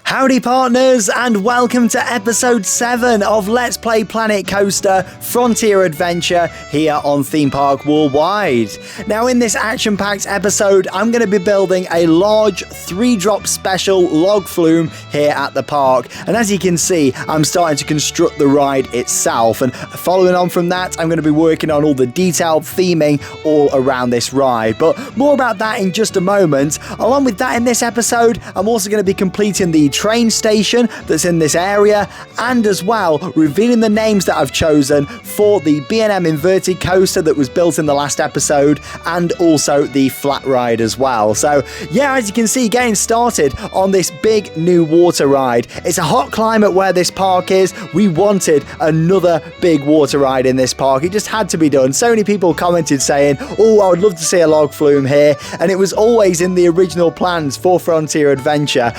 Howdy partners, and welcome to episode 7 of Let's Play Planet Coaster Frontier Adventure here on Theme Park Worldwide. Now in this action-packed episode, I'm going to be building a large 3-drop special log flume here at the park. And as you can see, I'm starting to construct the ride itself. And following on from that, I'm going to be working on all the detailed theming all around this ride. But more about that in just a moment. Along with that, in this episode, I'm also going to be completing the train station that's in this area, and as well revealing the names that I've chosen for the B&M inverted coaster that was built in the last episode, and also the flat ride as well. So yeah, as you can see, getting started on this big new water ride. It's a hot climate where this park is. We wanted another big water ride in this park. It just had to be done. So many people commented saying, oh, I would love to see a log flume here, and it was always in the original plans for Frontier Adventure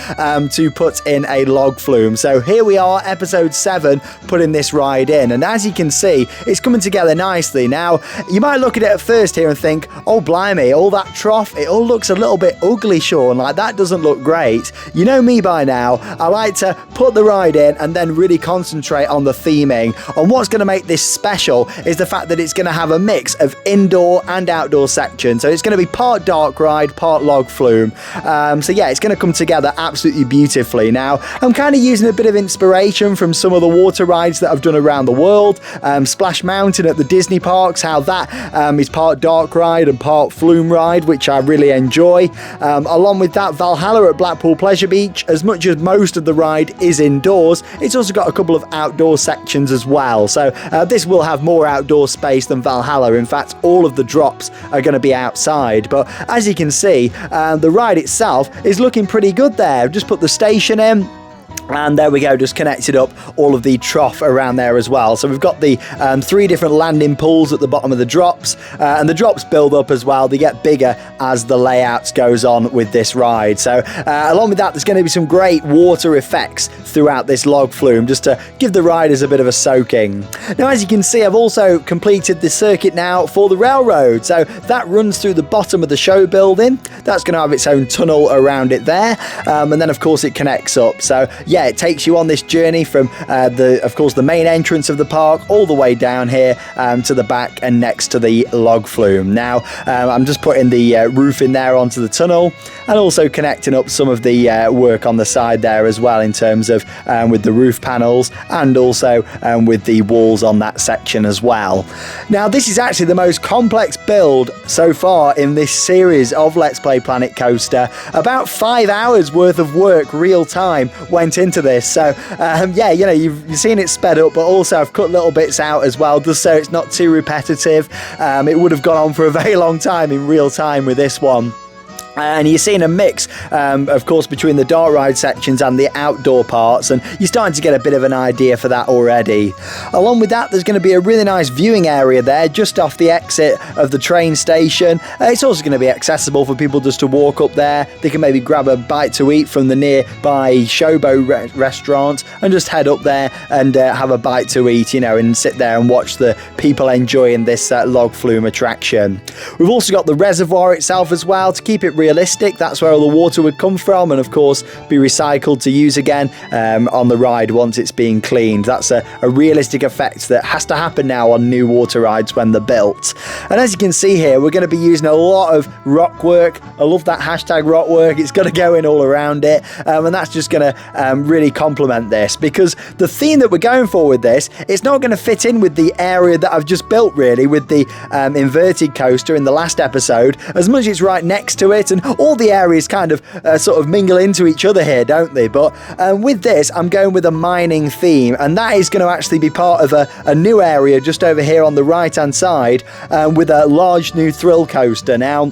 to put in a log flume. So here we are, episode 7, putting this ride in, and as you can see, it's coming together nicely. Now you might look at it at first here and think, oh blimey, all that trough, it all looks a little bit ugly, Sean, like that doesn't look great. You know me by now, I like to put the ride in and then really concentrate on the theming. And what's going to make this special is the fact that it's going to have a mix of indoor and outdoor sections. So it's going to be part dark ride, part log flume. So yeah, it's going to come together absolutely beautifully. Now I'm kind of using a bit of inspiration from some of the water rides that I've done around the world. Splash Mountain at the Disney parks, how that is part dark ride and part flume ride, which I really enjoy. Along with that, Valhalla at Blackpool Pleasure Beach, as much as most of the ride is indoors, it's also got a couple of outdoor sections as well. So this will have more outdoor space than Valhalla. In fact, all of the drops are going to be outside. But as you can see, the ride itself is looking pretty good there. I've just put the station in. And there we go, just connected up all of the trough around there as well. So we've got the 3 different landing pools at the bottom of the drops, and the drops build up as well. They get bigger as the layout goes on with this ride. So along with that, there's going to be some great water effects throughout this log flume, just to give the riders a bit of a soaking. Now, as you can see, I've also completed the circuit now for the railroad. So that runs through the bottom of the show building. That's going to have its own tunnel around it there. And then, of course, it connects up. So yeah, it takes you on this journey from the main entrance of the park all the way down here to the back and next to the log flume. Now I'm just putting the roof in there onto the tunnel, and also connecting up some of the work on the side there as well, in terms of with the roof panels, and also with the walls on that section as well. Now this is actually the most complex build so far in this series of Let's Play Planet Coaster. About 5 hours worth of work real time went into this. So yeah, you know, you've seen it sped up, but also I've cut little bits out as well, just so it's not too repetitive. It would have gone on for a very long time in real time with this one. And you're seeing a mix, of course, between the dark ride sections and the outdoor parts, and you're starting to get a bit of an idea for that already. Along with that, there's going to be a really nice viewing area there just off the exit of the train station. It's also going to be accessible for people just to walk up there. They can maybe grab a bite to eat from the nearby Showboat restaurant and just head up there and have a bite to eat, you know, and sit there and watch the people enjoying this log flume attraction. We've also got the reservoir itself as well to keep it realistic. That's where all the water would come from, and of course be recycled to use again on the ride once it's being cleaned. That's a realistic effect that has to happen now on new water rides when they're built. And as you can see here, we're going to be using a lot of rock work. I love that hashtag rock work. It's got to go in all around it, and that's just going to really complement this, because the theme that we're going for with this, it's not going to fit in with the area that I've just built really, with the inverted coaster in the last episode, as much as it's right next to it, and all the areas kind of sort of mingle into each other here, don't they? But with this, I'm going with a mining theme, and that is going to actually be part of a new area just over here on the right hand side, with a large new thrill coaster. Now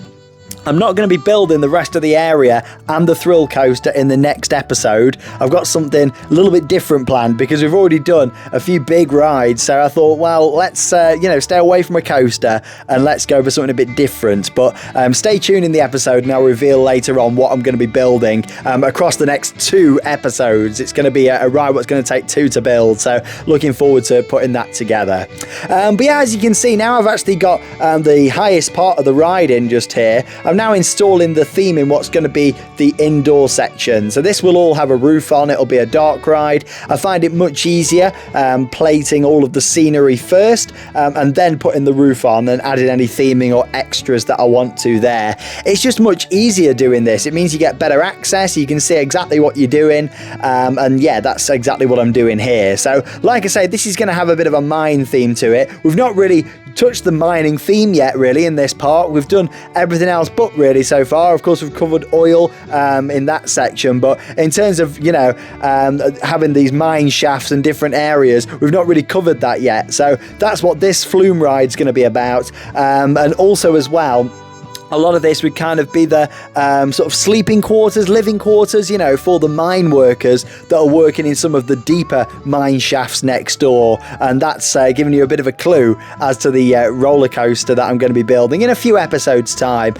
I'm not going to be building the rest of the area and the thrill coaster in the next episode. I've got something a little bit different planned, because we've already done a few big rides. So I thought, well, let's stay away from a coaster and let's go for something a bit different. But stay tuned in the episode, and I'll reveal later on what I'm going to be building across the next 2 episodes. It's going to be a ride what's going to take 2 to build. So looking forward to putting that together. But yeah, as you can see now, I've actually got the highest part of the ride in just here. I'm I'm now installing the theme in what's going to be the indoor section. So this will all have a roof on. It'll be a dark ride. I find it much easier plating all of the scenery first and then putting the roof on and adding any theming or extras that I want to there. It's just much easier doing this. It means you get better access. You can see exactly what you're doing. And yeah, that's exactly what I'm doing here. So like I say, this is going to have a bit of a mine theme to it. We've not really touched the mining theme yet really in this part. We've done everything else but really so far. Of course, we've covered oil in that section, but in terms of, you know, having these mine shafts and different areas, we've not really covered that yet. So that's what this flume ride's going to be about. And also as well, a lot of this would kind of be the sort of sleeping quarters, living quarters, you know, for the mine workers that are working in some of the deeper mine shafts next door. And that's giving you a bit of a clue as to the roller coaster that I'm going to be building in a few episodes' time,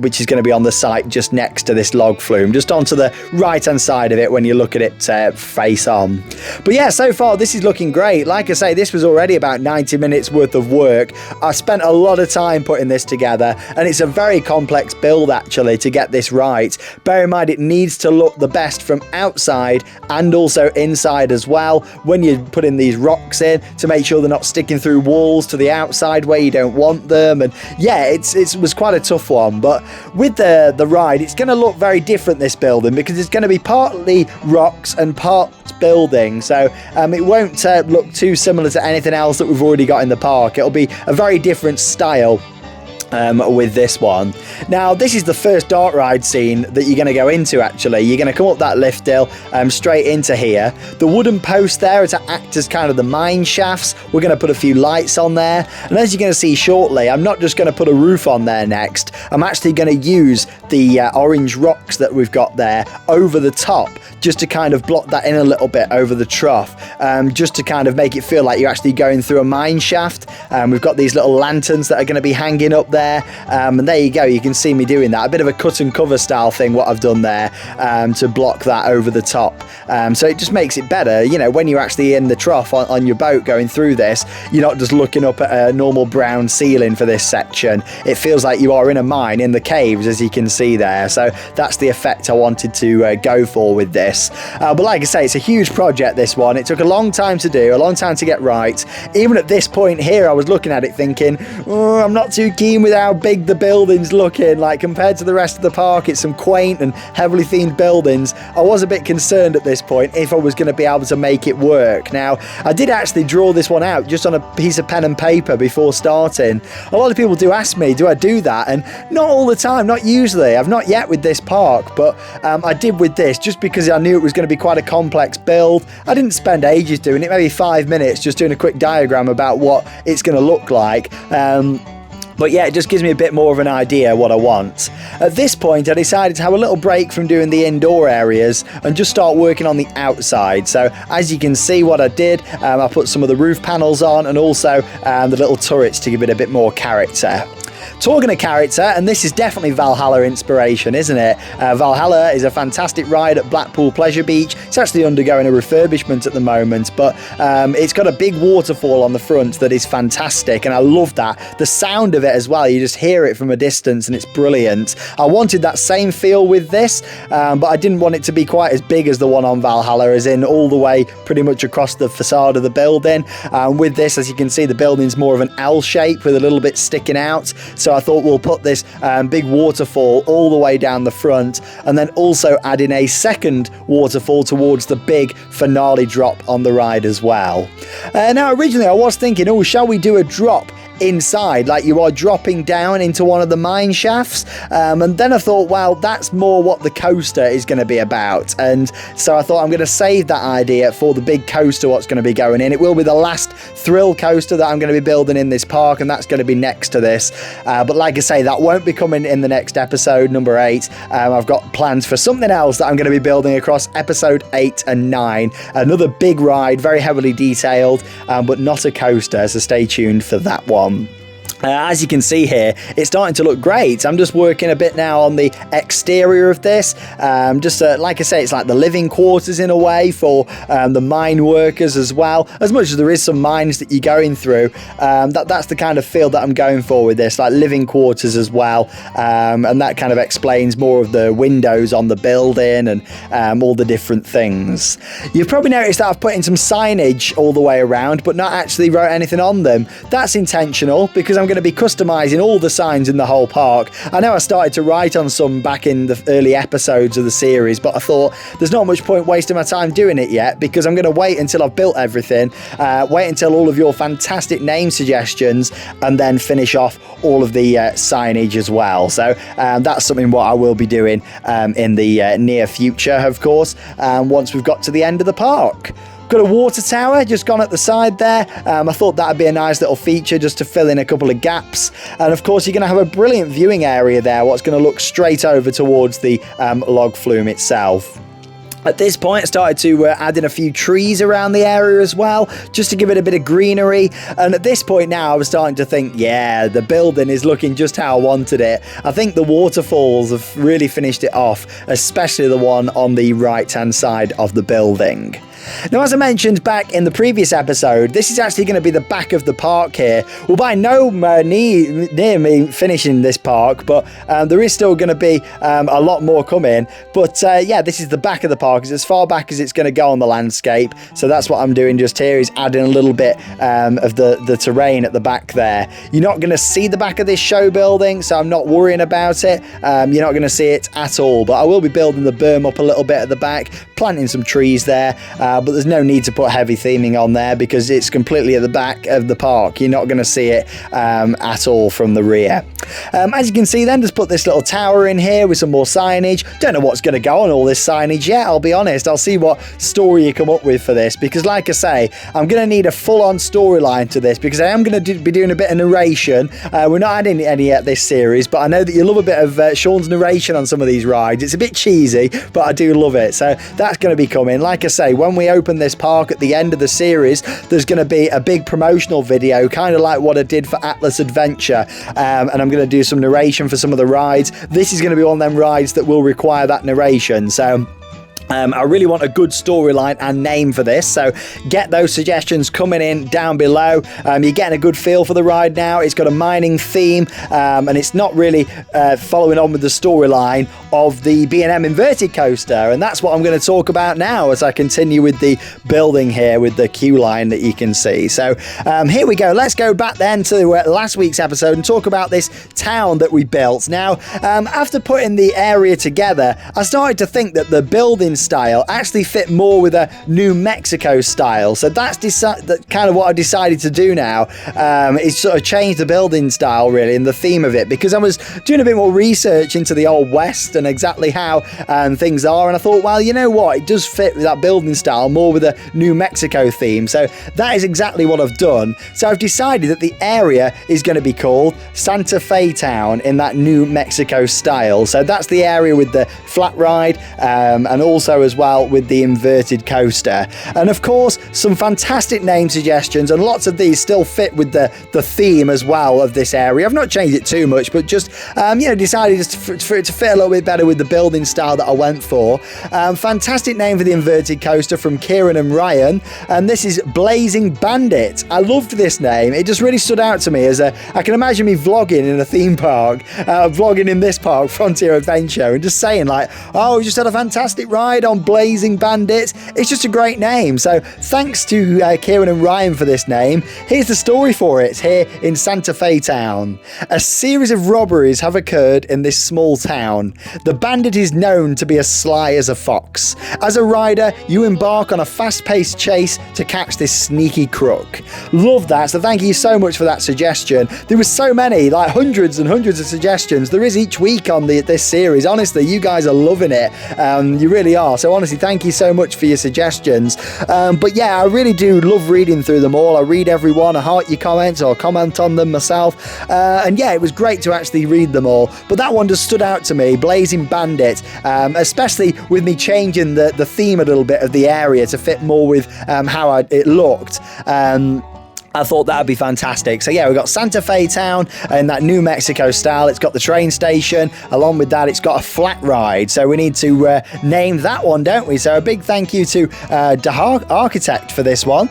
which is going to be on the site just next to this log flume, just onto the right-hand side of it when you look at it face on. But yeah, so far this is looking great. Like I say, this was already about 90 minutes worth of work. I spent a lot of time putting this together, and it's a very complex build actually to get this right. Bear in mind, it needs to look the best from outside and also inside as well when you're putting these rocks in, to make sure they're not sticking through walls to the outside where you don't want them. And yeah, it was quite a tough one. But with the ride, it's going to look very different, this building, because it's going to be partly rocks and parts building. So it won't look too similar to anything else that we've already got in the park. It'll be a very different style with this one. Now, this is the first dark ride scene that you're going to go into actually. You're going to come up that lift hill straight into here. The wooden post there to act as kind of the mine shafts. We're going to put a few lights on there. And as you're going to see shortly, I'm not just going to put a roof on there next. I'm actually going to use the orange rocks that we've got there over the top, just to kind of block that in a little bit over the trough, just to kind of make it feel like you're actually going through a mine shaft. We've got these little lanterns that are going to be hanging up there. And there you go, you can see me doing that, a bit of a cut and cover style thing what I've done there, to block that over the top. So it just makes it better, you know, when you're actually in the trough on your boat going through this, you're not just looking up at a normal brown ceiling for this section. It feels like you are in a mine in the caves, as you can see there. So that's the effect I wanted to go for with this. But like I say, it's a huge project, this one. It took a long time to do, a long time to get right. Even at this point here, I was looking at it thinking, oh, I'm not too keen with how big the building's looking. Like, compared to the rest of the park, it's some quaint and heavily themed buildings. I was a bit concerned at this point if I was going to be able to make it work. Now, I did actually draw this one out just on a piece of pen and paper before starting. A lot of people do ask me, do I do that? And not all the time, not usually. I've not yet with this park, but I did with this just because I knew it was going to be quite a complex build. I didn't spend ages doing it, maybe 5 minutes just doing a quick diagram about what it's going to look like. But yeah, it just gives me a bit more of an idea what I want. At this point, I decided to have a little break from doing the indoor areas and just start working on the outside. So as you can see what I did, I put some of the roof panels on and also the little turrets to give it a bit more character. Talking of character, and this is definitely Valhalla inspiration, isn't it? Valhalla is a fantastic ride at Blackpool Pleasure Beach. It's actually undergoing a refurbishment at the moment, but it's got a big waterfall on the front that is fantastic, and I love that. The sound of it as well, you just hear it from a distance, and it's brilliant. I wanted that same feel with this, but I didn't want it to be quite as big as the one on Valhalla, as in all the way pretty much across the facade of the building. With this, as you can see, the building's more of an L shape with a little bit sticking out. So I thought we'll put this big waterfall all the way down the front, and then also add in a second waterfall towards the big finale drop on the ride as well. Now originally I was thinking, oh, shall we do a drop inside, like you are dropping down into one of the mine shafts, and then I thought, well, that's more what the coaster is going to be about, and so I thought I'm going to save that idea for the big coaster what's going to be going in. It will be the last thrill coaster that I'm going to be building in this park, and that's going to be next to this, but like I say, that won't be coming in the next episode, number 8. I've got plans for something else that I'm going to be building across episode 8 and 9, another big ride, very heavily detailed, but not a coaster, so stay tuned for that one. As you can see here, it's starting to look great. I'm just working a bit now on the exterior of this. Like I say, it's like the living quarters in a way for the mine workers as well. As much as there is some mines that you're going through, that's the kind of feel that I'm going for with this, like living quarters as well. And that kind of explains more of the windows on the building and all the different things. You've probably noticed that I've put in some signage all the way around, but not actually wrote anything on them. That's intentional because I'm going to be customizing all the signs in the whole park. I know I started to write on some back in the early episodes of the series, but I thought there's not much point wasting my time doing it yet because I'm going to wait until I've built everything, wait until all of your fantastic name suggestions, and then finish off all of the signage as well. So that's something what I will be doing in the near future, of course, once we've got to the end of the park. Got a water tower just gone at the side there. I thought that'd be a nice little feature just to fill in a couple of gaps. And of course, you're going to have a brilliant viewing area there, what's going to look straight over towards the log flume itself. At this point, I started to add in a few trees around the area as well, just to give it a bit of greenery. And at this point now, I was starting to think, yeah, the building is looking just how I wanted it. I think the waterfalls have really finished it off, especially the one on the right-hand side of the building. Now, as I mentioned back in the previous episode, this is actually going to be the back of the park here. Well, by no near me finishing this park, but there is still going to be a lot more coming. But yeah, this is the back of the park. It's as far back as it's going to go on the landscape. So that's what I'm doing just here, is adding a little bit of the terrain at the back there. You're not going to see the back of this show building, so I'm not worrying about it. You're not going to see it at all. But I will be building the berm up a little bit at the back, planting some trees there. But there's no need to put heavy theming on there because it's completely at the back of the park. You're not going to see it at all from the rear. As you can see then, just put this little tower in here with some more signage. Don't know what's going to go on all this signage yet, I'll be honest. I'll see what story you come up with for this, because like I say, I'm going to need a full-on storyline to this, because I am going to be doing a bit of narration. We're not adding any yet this series, but I know that you love a bit of Sean's narration on some of these rides. It's a bit cheesy, but I do love it. So that's going to be coming. Like I say, when we open this park at the end of the series, there's going to be a big promotional video, kind of like what I did for Atlas Adventure, and I'm going to do some narration for some of the rides. This is going to be one of them rides that will require that narration, so I really want a good storyline and name for this, so get those suggestions coming in down below. You're getting a good feel for the ride now. It's got a mining theme, and it's not really following on with the storyline of the B&M inverted coaster, and that's what I'm going to talk about now as I continue with the building here with the queue line that you can see. So here we go. Let's go back then to last week's episode and talk about this town that we built. Now, after putting the area together, I started to think that the building style actually fit more with a New Mexico style, so that's kind of what I decided to do now, is sort of change the building style really and the theme of it, because I was doing a bit more research into the Old West and exactly how things are, and I thought, well, you know what, it does fit with that building style more with a New Mexico theme, so that is exactly what I've done. So I've decided that the area is going to be called Santa Fe Town in that New Mexico style. So that's the area with the flat ride, and also as well with the inverted coaster, and of course some fantastic name suggestions, and lots of these still fit with the theme as well of this area. I've not changed it too much, but just decided just for it to fit a little bit better with the building style that I went for. Fantastic name for the inverted coaster from Kieran and Ryan, and this is Blazing Bandit. I loved this name. It just really stood out to me as I can imagine me vlogging in a theme park, vlogging in this park, Frontier Adventure, and just saying like, oh, we just had a fantastic ride on Blazing Bandit. It's just a great name. So thanks to Kieran and Ryan for this name. Here's the story for it here in Santa Fe Town. A series of robberies have occurred in this small town. The bandit is known to be as sly as a fox. As a rider, you embark on a fast-paced chase to catch this sneaky crook. Love that. So thank you so much for that suggestion. There were so many, like hundreds and hundreds of suggestions. There is each week on this series. Honestly, you guys are loving it. You really are. So honestly, thank you so much for your suggestions. But yeah, I really do love reading through them all. I read every one. I heart your comments or comment on them myself. And yeah, it was great to actually read them all. But that one just stood out to me, Blazing Bandit, especially with me changing the theme a little bit of the area to fit more with how it looked. I thought that would be fantastic. So yeah, we've got Santa Fe Town in that New Mexico style. It's got the train station. Along with that, it's got a flat ride. So we need to name that one, don't we? So a big thank you to the architect for this one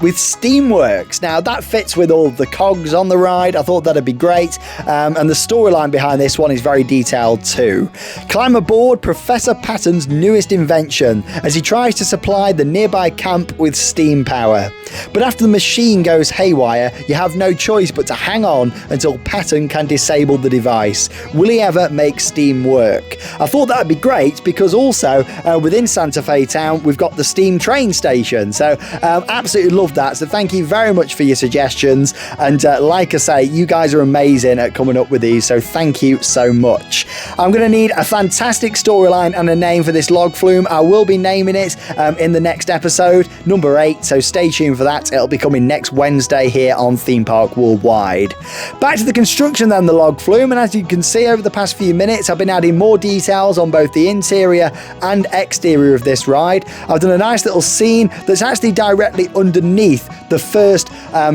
with Steamworks. Now that fits with all the cogs on the ride. I thought that'd be great. And the storyline behind this one is very detailed too. Climb aboard Professor Patton's newest invention as he tries to supply the nearby camp with steam power. But after the machine goes haywire, you have no choice but to hang on until Patton can disable the device. Will he ever make steam work? I thought that would be great because also within Santa Fe Town we've got the steam train station. So absolutely love that. So thank you very much for your suggestions, and like I say, you guys are amazing at coming up with these, so thank you so much. I'm going to need a fantastic storyline and a name for this log flume. I will be naming it in the next episode, number 8, so stay tuned for that. It'll be coming next Wednesday here on Theme Park Worldwide. Back to the construction then, the log flume, and as you can see over the past few minutes I've been adding more details on both the interior and exterior of this ride. I've done a nice little scene that's actually directly underneath the first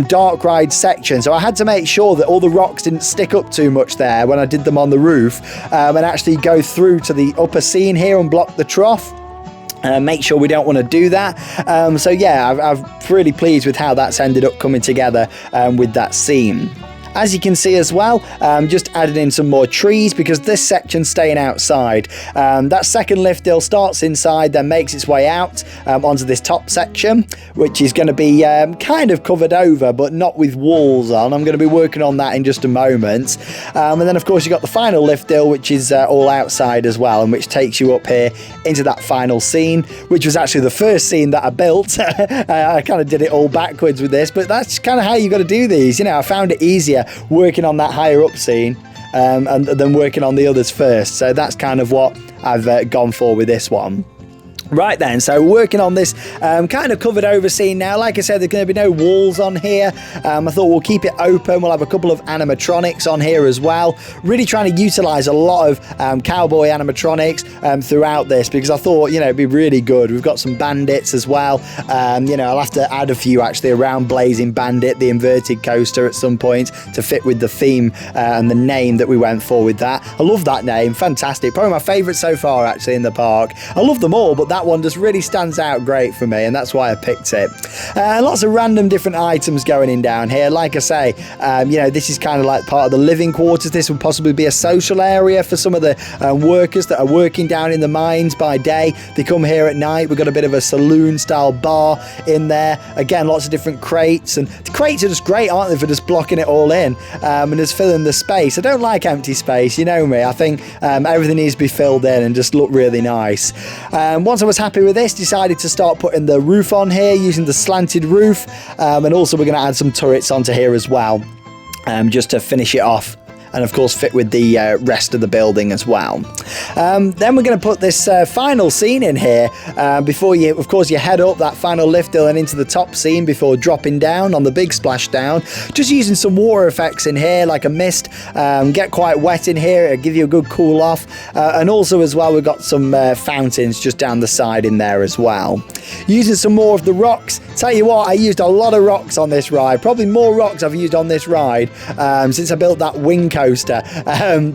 dark ride section, so I had to make sure that all the rocks didn't stick up too much there when I did them on the roof, and actually go through to the upper scene here and block the trough. Make sure we don't want to do that. So yeah, I'm really pleased with how that's ended up coming together with that scene. As you can see as well, just added in some more trees because this section's staying outside. That second lift hill starts inside, then makes its way out onto this top section, which is going to be kind of covered over, but not with walls on. I'm going to be working on that in just a moment. And then, of course, you've got the final lift hill, which is all outside as well, and which takes you up here into that final scene, which was actually the first scene that I built. I kind of did it all backwards with this, but that's kind of how you got to do these. You know, I found it easier working on that higher up scene and then working on the others first, so that's kind of what I've gone for with this one. Right then, so working on this kind of covered over scene now. Like I said, there's going to be no walls on here. I thought we'll keep it open. We'll have a couple of animatronics on here as well. Really trying to utilize a lot of cowboy animatronics throughout this, because I thought, you know, it'd be really good. We've got some bandits as well. You know, I'll have to add a few actually around Blazing Bandit, the inverted coaster, at some point to fit with the theme and the name that we went for with that. I love that name, fantastic. Probably my favorite so far actually in the park. I love them all, but that one just really stands out great for me, and that's why I picked it. Lots of random different items going in down here. Like I say, you know, this is kind of like part of the living quarters. This would possibly be a social area for some of the workers that are working down in the mines by day. They come here at night. We've got a bit of a saloon style bar in there. Again, lots of different crates, and the crates are just great, aren't they, for just blocking it all in and just filling the space. I don't like empty space, you know me. I think everything needs to be filled in and just look really nice. Once I was happy with this, decided to start putting the roof on here using the slanted roof, and also we're going to add some turrets onto here as well, just to finish it off, and of course fit with the rest of the building as well. Then we're going to put this final scene in here before you, of course, you head up that final lift hill and into the top scene before dropping down on the big splashdown. Just using some water effects in here, like a mist, get quite wet in here, it'll give you a good cool off, and also as well we've got some fountains just down the side in there as well. Using some more of the rocks. Tell you what, I used a lot of rocks on this ride, probably more rocks I've used on this ride since I built that wing coaster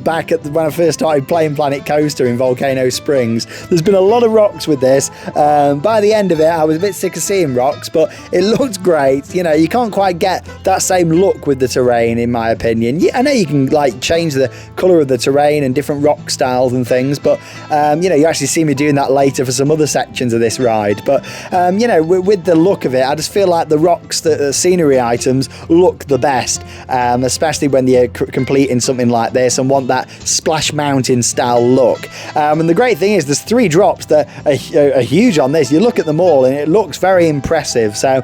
back at when I first started playing Planet Coaster in Volcano Springs. There's been a lot of rocks with this. By the end of it, I was a bit sick of seeing rocks, but it looked great. You know, you can't quite get that same look with the terrain, in my opinion. I know you can like change the colour of the terrain and different rock styles and things, but you know, you actually see me doing that later for some other sections of this ride. But you know, with the look of it, I just feel like the rocks, the scenery items look the best, especially when you're completing something like this and want that Splash Mountain style look. And the great thing is there's 3 drops that are huge on this. You look at them all and it looks very impressive. So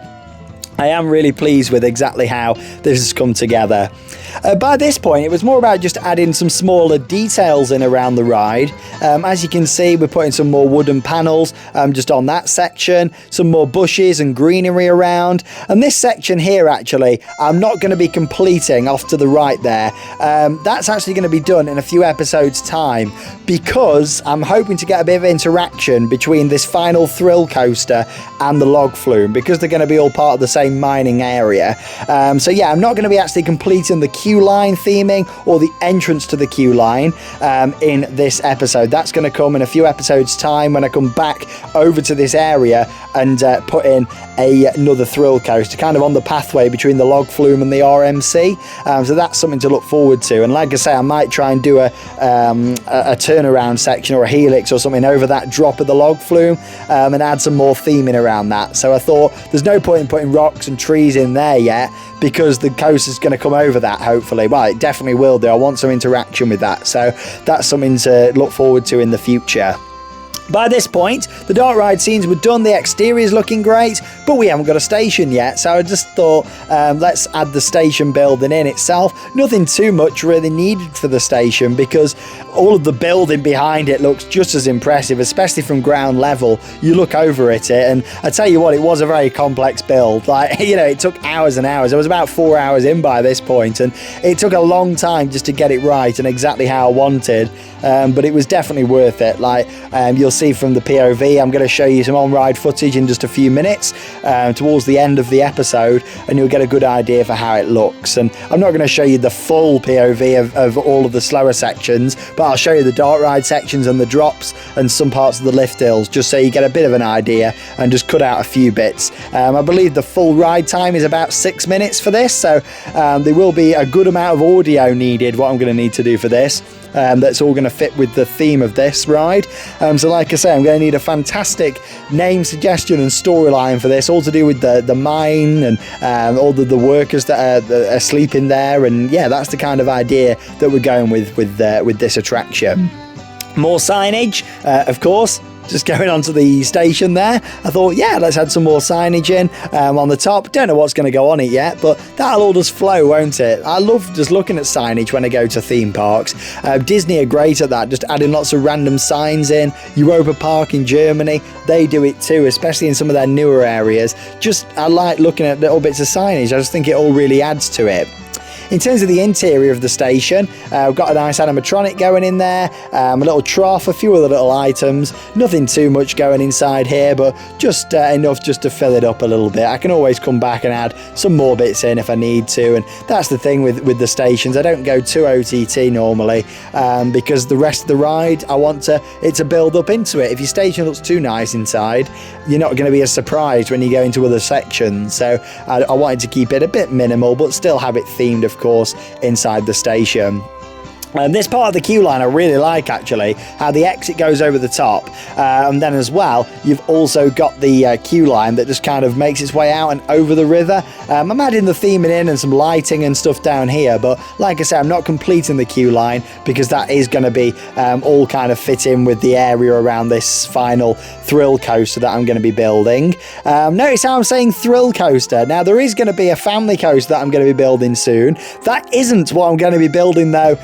I am really pleased with exactly how this has come together. By this point, it was more about just adding some smaller details in around the ride. As you can see, we're putting some more wooden panels just on that section, some more bushes and greenery around. And this section here, actually, I'm not going to be completing off to the right there. That's actually going to be done in a few episodes' time, because I'm hoping to get a bit of interaction between this final thrill coaster and the log flume, because they're going to be all part of the same main mining area. So yeah, I'm not going to be actually completing the queue line theming or the entrance to the queue line in this episode. That's going to come in a few episodes time when I come back over to this area and put in another thrill coaster kind of on the pathway between the Log Flume and the RMC. So that's something to look forward to. And like I say, I might try and do a turnaround section or a helix or something over that drop of the Log Flume and add some more theming around that. So I thought there's no point in putting rocks and trees in there yet, because the coaster's going to come over that, hopefully. Well, it definitely will do. I want some interaction with that. So that's something to look forward to in the future. By this point, the dark ride scenes were done, the exterior is looking great, but we haven't got a station yet, so I just thought let's add the station building in itself. Nothing too much really needed for the station, because all of the building behind it looks just as impressive, especially from ground level. You look over at it, and I tell you what, it was a very complex build. Like, you know, it took hours and hours. I was about 4 hours in by this point, and it took a long time just to get it right and exactly how I wanted, but it was definitely worth it. Like, you'll see from the POV, I'm going to show you some on-ride footage in just a few minutes towards the end of the episode, and you'll get a good idea for how it looks. And I'm not going to show you the full POV of all of the slower sections, but I'll show you the dark ride sections and the drops and some parts of the lift hills, just so you get a bit of an idea and just cut out a few bits. I believe the full ride time is about 6 minutes for this, so there will be a good amount of audio needed, what I'm going to need to do for this. That's all going to fit with the theme of this ride. So like I say, I'm going to need a fantastic name suggestion and storyline for this, all to do with the mine and all the workers that are sleeping there. And yeah, that's the kind of idea that we're going with this attraction. More signage, of course. Just going onto the station there, I thought, yeah, let's add some more signage in on the top. Don't know what's going to go on it yet, but that'll all just flow, won't it? I love just looking at signage when I go to theme parks. Disney are great at that, just adding lots of random signs in. Europa Park in Germany, they do it too, especially in some of their newer areas. Just, I like looking at little bits of signage. I just think it all really adds to it. In terms of the interior of the station, we've got a nice animatronic going in there, a little trough, a few other little items. Nothing too much going inside here, but just enough just to fill it up a little bit. I can always come back and add some more bits in if I need to, and that's the thing with the stations. I don't go too OTT normally, because the rest of the ride, I want it to build up into it. If your station looks too nice inside, you're not going to be as surprised when you go into other sections. So I wanted to keep it a bit minimal, but still have it themed, of course, inside the station. This part of the queue line I really like, actually, how the exit goes over the top, and then as well you've also got the queue line that just kind of makes its way out and over the river. I'm adding the theming in and some lighting and stuff down here, but like I said, I'm not completing the queue line because that is going to be all kind of fit in with the area around this final thrill coaster that I'm going to be building. Notice how I'm saying thrill coaster. Now, there is going to be a family coaster that I'm going to be building soon. That isn't what I'm going to be building though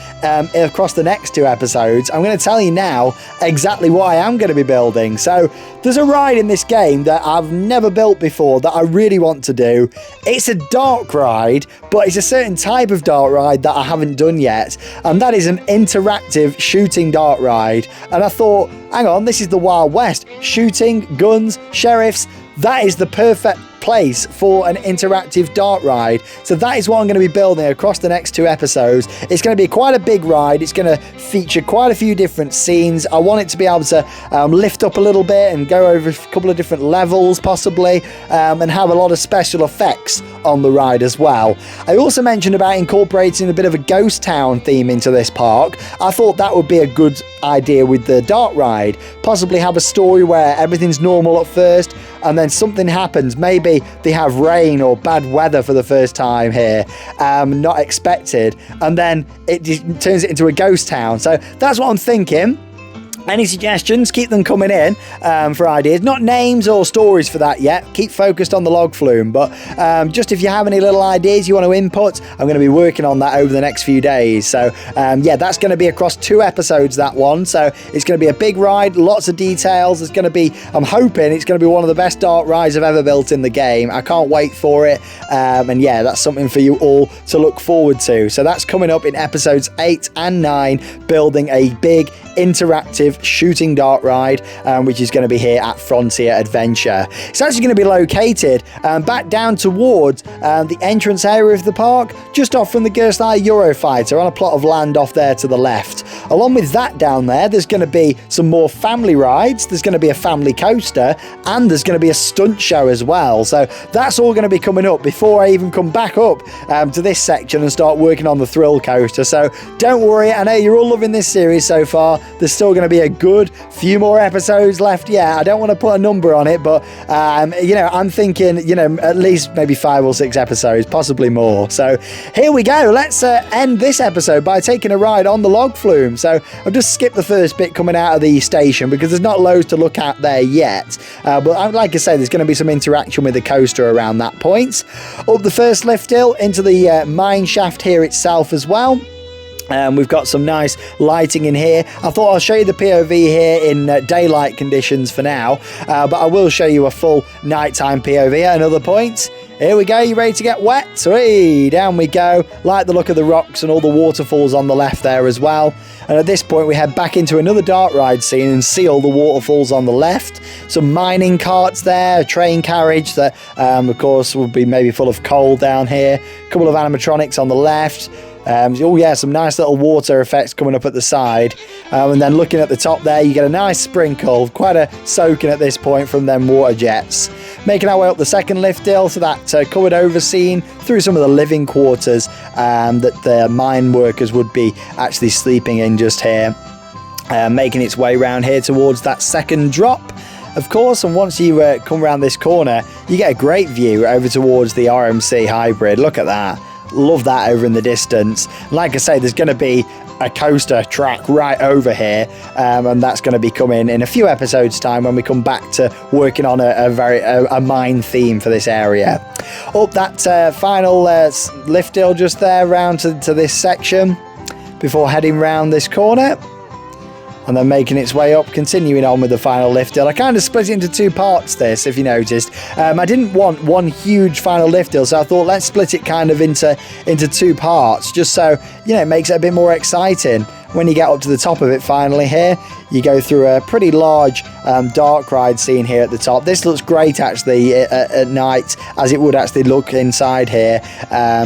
across the next 2 episodes. I'm going to tell you now exactly what I am going to be building. So there's a ride in this game that I've never built before that I really want to do. It's a dark ride, but it's a certain type of dark ride that I haven't done yet, and that is an interactive shooting dark ride. And I thought, hang on, this is the Wild West. Shooting, guns, sheriffs, that is the perfect place for an interactive dark ride. So that is what I'm going to be building across the next 2 episodes. It's going to be quite a big ride. It's going to feature quite a few different scenes. I want it to be able to lift up a little bit and go over a couple of different levels possibly, and have a lot of special effects on the ride as well. I also mentioned about incorporating a bit of a ghost town theme into this park. I thought that would be a good idea with the dark ride. Possibly have a story where everything's normal at first and then something happens. Maybe they have rain or bad weather for the first time here, not expected, and then it just turns it into a ghost town. So that's what I'm thinking. Any suggestions, keep them coming in for ideas. Not names or stories for that yet. Keep focused on the Log Flume. But just if you have any little ideas you want to input, I'm going to be working on that over the next few days. So yeah, that's going to be across 2 episodes, that one. So it's going to be a big ride, lots of details. It's going to be, I'm hoping it's going to be one of the best dark rides I've ever built in the game. I can't wait for it. And yeah, that's something for you all to look forward to. So that's coming up in episodes 8 and 9, building a big interactive of shooting dart ride, which is going to be here at Frontier Adventure. It's actually going to be located back down towards the entrance area of the park, just off from the Gerstlauer Eurofighter, on a plot of land off there to the left. Along with that down there's going to be some more family rides, there's going to be a family coaster, and there's going to be a stunt show as well. So that's all going to be coming up before I even come back up to this section and start working on the thrill coaster. So don't worry, I know you're all loving this series so far. There's still going to be a good few more episodes left. Yeah, I don't want to put a number on it, but you know, I'm thinking, you know, at least maybe 5 or 6 episodes, possibly more. So here we go. Let's end this episode by taking a ride on the Log Flume. So I've just skipped the first bit coming out of the station because there's not loads to look at there yet. But like I say, there's going to be some interaction with the coaster around that point. Up the first lift hill into the mine shaft here itself as well. We've got some nice lighting in here. I thought I'll show you the POV here in daylight conditions for now, but I will show you a full nighttime POV at another point. Here we go, you ready to get wet? Whee, down we go. Like the look of the rocks and all the waterfalls on the left there as well. And at this point we head back into another dart ride scene and see all the waterfalls on the left. Some mining carts there, a train carriage that of course will be maybe full of coal down here. A couple of animatronics on the left. Oh yeah, some nice little water effects coming up at the side. And then looking at the top there, you get a nice sprinkle, quite a soaking at this point from them water jets. Making our way up the second lift hill to that covered over scene through some of the living quarters that the mine workers would be actually sleeping in just here. Making its way around here towards that second drop, of course, and once you come around this corner, you get a great view over towards the RMC hybrid. Look at that. Love that over in the distance. Like I say, there's going to be a coaster track right over here, and that's going to be coming in a few episodes time when we come back to working on a mine theme for this area. Up that final lift hill just there round to this section before heading round this corner. And then making its way up, continuing on with the final lift hill. I kind of split it into 2 parts this, if you noticed. I didn't want one huge final lift hill, so I thought let's split it kind of into 2 parts, just so, you know, it makes it a bit more exciting. When you get up to the top of it finally here, you go through a pretty large dark ride scene here at the top. This looks great actually at night, as it would actually look inside here.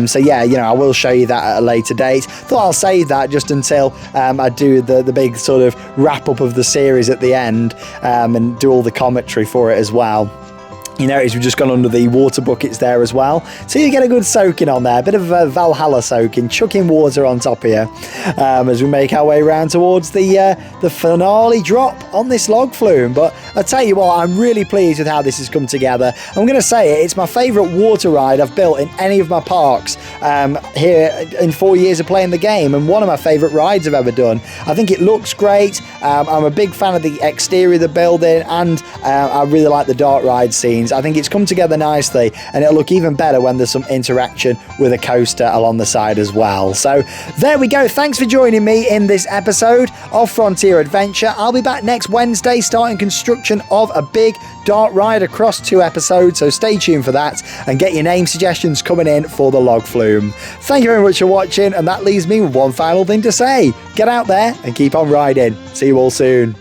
So yeah, you know, I will show you that at a later date. Thought I'll save that just until I do the big sort of wrap up of the series at the end, and do all the commentary for it as well. You notice we've just gone under the water buckets there as well, so you get a good soaking on there, a bit of a Valhalla soaking, chucking water on top of you, as we make our way around towards the finale drop on this Log Flume. But I tell you what, I'm really pleased with how this has come together. I'm going to say it's my favourite water ride I've built in any of my parks here in 4 years of playing the game, and one of my favourite rides I've ever done. I think it looks great. I'm a big fan of the exterior of the building, and I really like the dart ride scenes. I think it's come together nicely, and it'll look even better when there's some interaction with a coaster along the side as well. So there we go. Thanks for joining me in this episode of Frontier Adventure. I'll be back next Wednesday starting construction of a big dart ride across 2 episodes, so stay tuned for that and get your name suggestions coming in for the Log Flume. Thank you very much for watching, and that leaves me with one final thing to say. Get out there and keep on riding. See you all soon.